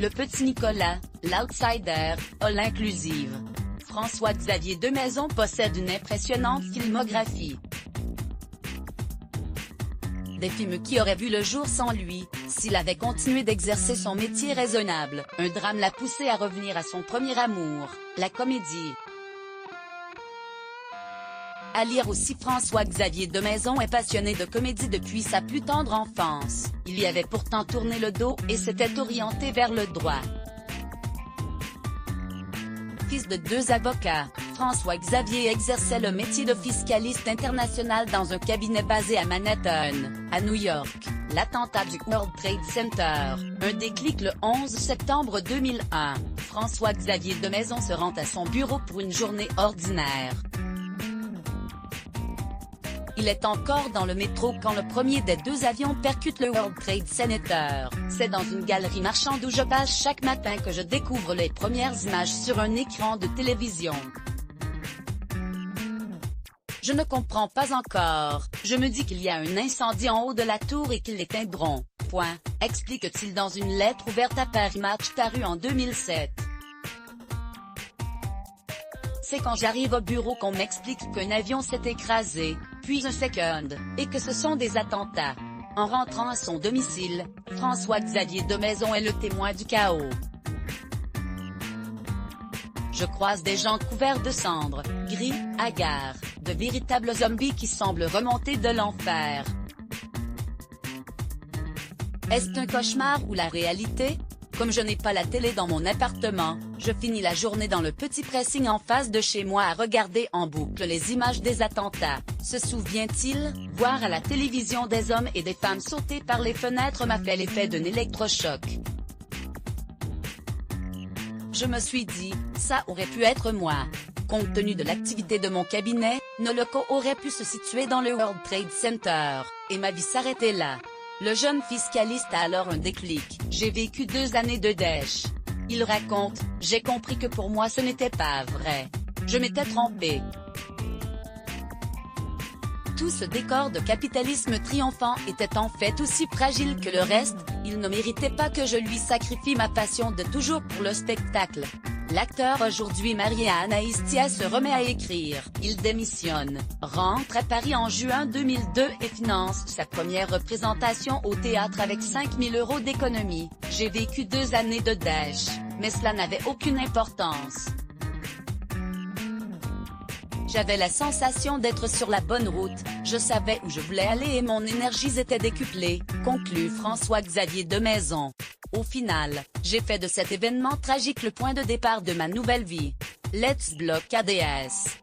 Le petit Nicolas, l'outsider, a l'inclusive. François-Xavier Demaison possède une impressionnante filmographie. Des films qui auraient vu le jour sans lui, s'il avait continué d'exercer son métier raisonnable. Un drame l'a poussé à revenir à son premier amour, la comédie. À lire aussi, François-Xavier Demaison est passionné de comédie depuis sa plus tendre enfance. Il y avait pourtant tourné le dos et s'était orienté vers le droit. Fils de 2 avocats, François-Xavier exerçait le métier de fiscaliste international dans un cabinet basé à Manhattan, à New York. L'attentat du World Trade Center, un déclic le 11 septembre 2001. François-Xavier Demaison se rend à son bureau pour une journée ordinaire. Il est encore dans le métro quand le premier des 2 avions percute le World Trade Center. C'est dans une galerie marchande où je passe chaque matin que je découvre les premières images sur un écran de télévision. Je ne comprends pas encore, je me dis qu'il y a un incendie en haut de la tour et qu'ils l'éteindront. Point, explique-t-il dans une lettre ouverte à Paris Match paru en 2007. C'est quand j'arrive au bureau qu'on m'explique qu'un avion s'est écrasé, puis un second, et que ce sont des attentats. En rentrant à son domicile, François-Xavier Demaison est le témoin du chaos. Je croise des gens couverts de cendres, gris, hagards, de véritables zombies qui semblent remonter de l'enfer. Est-ce un cauchemar ou la réalité? Comme je n'ai pas la télé dans mon appartement, je finis la journée dans le petit pressing en face de chez moi à regarder en boucle les images des attentats. Se souvient-il, voir à la télévision des hommes et des femmes sauter par les fenêtres m'a fait l'effet d'un électrochoc. Je me suis dit, ça aurait pu être moi. Compte tenu de l'activité de mon cabinet, nos locaux auraient pu se situer dans le World Trade Center, et ma vie s'arrêtait là. Le jeune fiscaliste a alors un déclic. J'ai vécu 2 années de dèche. Il raconte, j'ai compris que pour moi ce n'était pas vrai. Je m'étais trompé. Tout ce décor de capitalisme triomphant était en fait aussi fragile que le reste, il ne méritait pas que je lui sacrifie ma passion de toujours pour le spectacle. L'acteur aujourd'hui marié à Anaïs Tia se remet à écrire. Il démissionne, rentre à Paris en juin 2002 et finance sa première représentation au théâtre avec 5 000 € d'économie. J'ai vécu 2 années de dèche, mais cela n'avait aucune importance. J'avais la sensation d'être sur la bonne route, je savais où je voulais aller et mon énergie était décuplée, conclut François-Xavier Demaison. Au final, j'ai fait de cet événement tragique le point de départ de ma nouvelle vie. Let's block ADS.